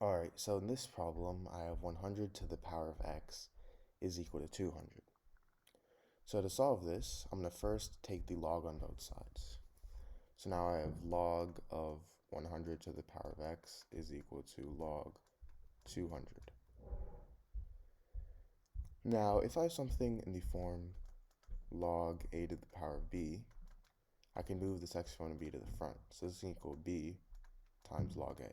Alright, so in this problem, I have 100 to the power of x is equal to 200. So to solve this, I'm going to first take the log on both sides. So now I have log of 100 to the power of x is equal to log 200. Now, if I have something in the form log a to the power of b, I can move this exponent b to the front. So this is equal to b times log a.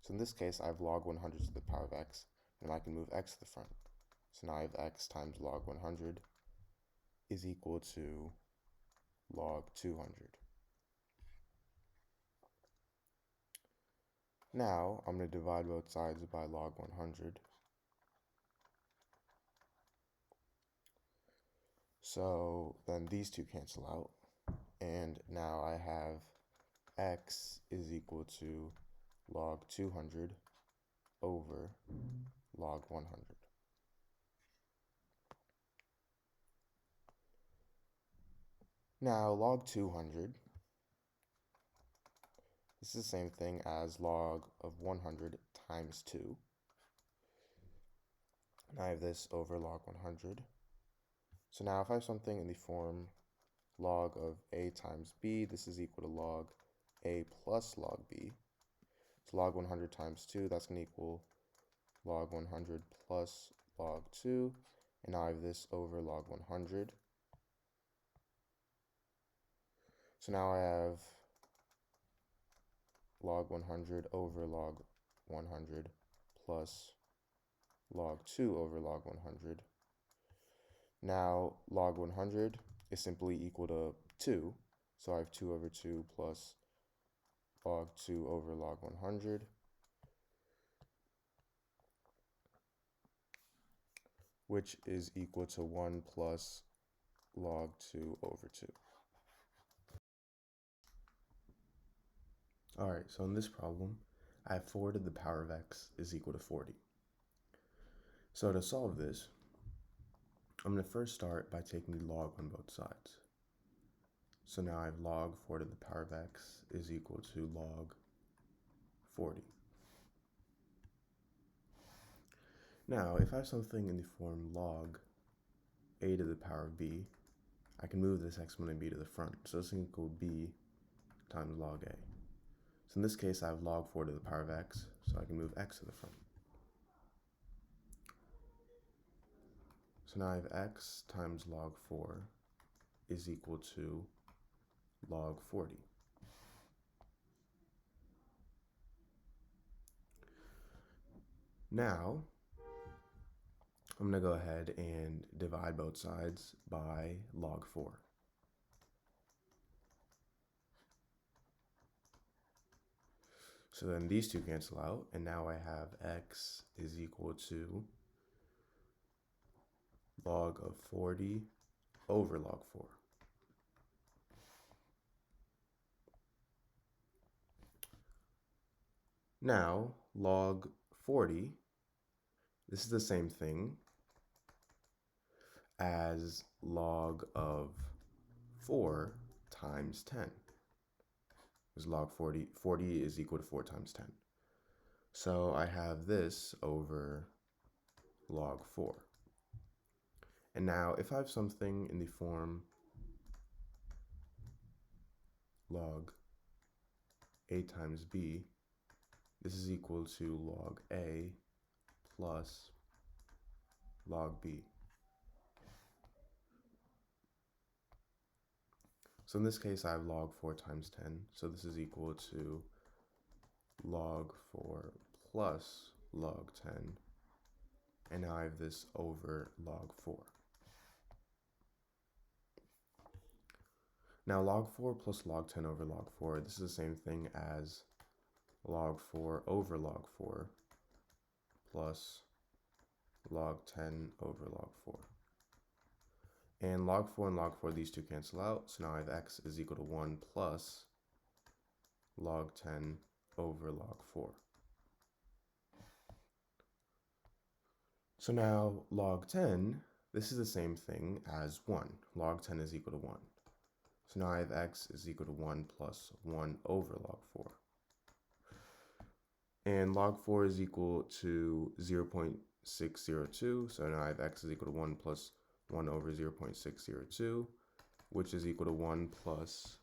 So in this case, I have log 100 to the power of x, and I can move x to the front. So now I have x times log 100 is equal to log 200. Now, I'm going to divide both sides by log 100. So then these two cancel out, and now I have x is equal to log 200 over log 100. Now, log 200, this is the same thing as log of 100 times 2. And I have this over log 100. So now if I have something in the form log of a times b, this is equal to log a plus log b. So log 100 times 2, that's going to equal log 100 plus log 2. And now I have this over log 100. So now I have log 100 over log 100 plus log 2 over log 100. Now log 100 is simply equal to 2. So I have 2 over 2 plus log 2 over log 100. Which is equal to 1 plus log 2 over 2. Alright, so in this problem, I have 4 to the power of x is equal to 40. So to solve this, I'm going to first start by taking the log on both sides. So now I have log 4 to the power of x is equal to log 40. Now, if I have something in the form log a to the power of b, I can move this exponent b to the front. So this is equal to b times log a. So in this case, I have log 4 to the power of x, so I can move x to the front. So now I have x times log 4 is equal to log 40. Now, I'm going to go ahead and divide both sides by log 4. So then these two cancel out, and now I have x is equal to log of 40 over log 4. Now, log 40, this is the same thing as log of 4 times 10. Is log 40 is equal to 4 times 10. So I have this over log 4. And now if I have something in the form log a times b, this is equal to log a plus log b. So in this case, I have log 4 times 10. So this is equal to log 4 plus log 10. And now I have this over log 4. Now log 4 plus log 10 over log 4, this is the same thing as log 4 over log 4 plus log 10 over log 4. And log 4 and log 4, these two cancel out. So now I have x is equal to 1 plus log 10 over log 4. So now log 10, this is the same thing as 1. Log 10 is equal to 1. So now I have x is equal to 1 plus 1 over log 4. And log 4 is equal to 0.602. So now I have x is equal to 1 plus 1 over 0.602, which is equal to 1 plus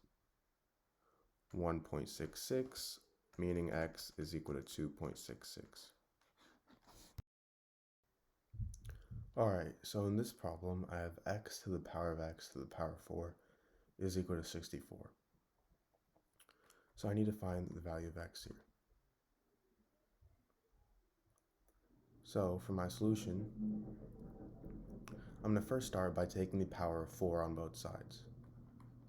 1.66, meaning x is equal to 2.66. All right, so in this problem, I have x to the power of x to the power of 4 is equal to 64. So I need to find the value of x here. So for my solution, I'm going to first start by taking the power of 4 on both sides.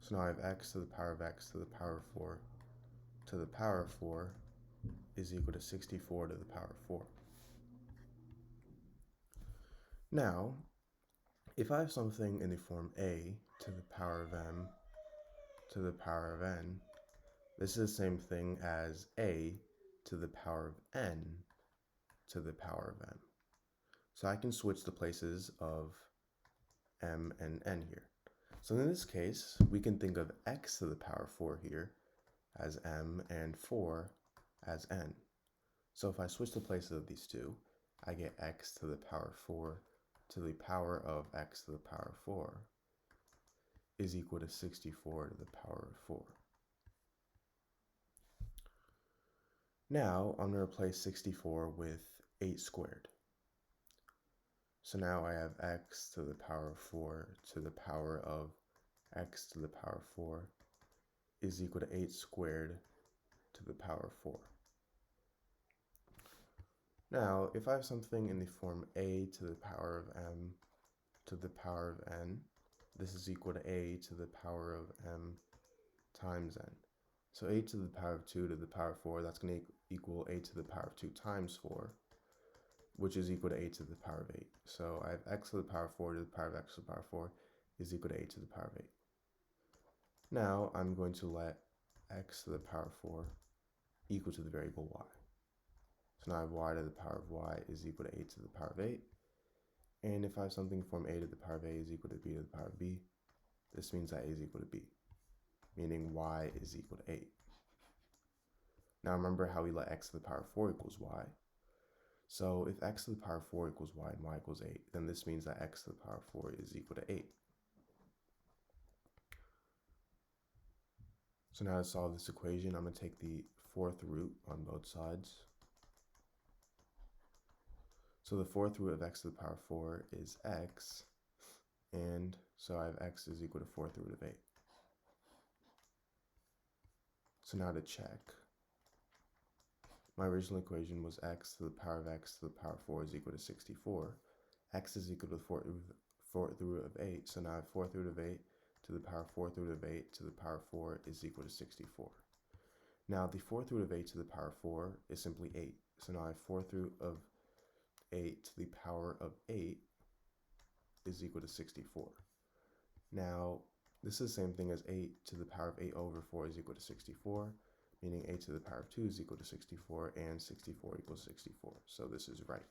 So now I have x to the power of x to the power of 4 to the power of 4 is equal to 64 to the power of 4. Now, if I have something in the form a to the power of m to the power of n, this is the same thing as a to the power of n to the power of m. So I can switch the places of m and n here. So in this case, we can think of x to the power of 4 here as m and 4 as n. So if I switch the places of these two, I get x to the power of 4 to the power of x to the power of 4 is equal to 64 to the power of 4. Now I'm going to replace 64 with 8 squared. So now I have x to the power of 4 to the power of x to the power of 4 is equal to 8 squared to the power of 4. Now, if I have something in the form a to the power of m to the power of n, this is equal to a to the power of m times n. So a to the power of 2 to the power of 4, that's going to equal a to the power of 2 times 4, which is equal to a to the power of 8. So I have x to the power of 4 to the power of x to the power of 4 is equal to a to the power of 8. Now I'm going to let x to the power of 4 equal to the variable y. So now I have y to the power of y is equal to a to the power of 8. And if I have something from a to the power of a is equal to b to the power of b, this means that a is equal to b, meaning y is equal to 8. Now remember how we let x to the power of 4 equals y. So if x to the power of 4 equals y and y equals 8, then this means that x to the power of 4 is equal to 8. So now to solve this equation, I'm going to take the fourth root on both sides. So the fourth root of x to the power of 4 is x, and so I have x is equal to fourth root of 8. So now to check, my original equation was x to the power of x to the power of 4 is equal to 64. X is equal to the fourth root of 8, so now I have fourth root of 8 to the power of fourth root of 8 to the power of 4 is equal to 64. Now the fourth root of 8 to the power of 4 is simply 8, so now I have fourth root of 8 to the power of 8 is equal to 64. Now, this is the same thing as 8 to the power of 8 over 4 is equal to 64, meaning 8 to the power of 2 is equal to 64, and 64 equals 64. So this is right.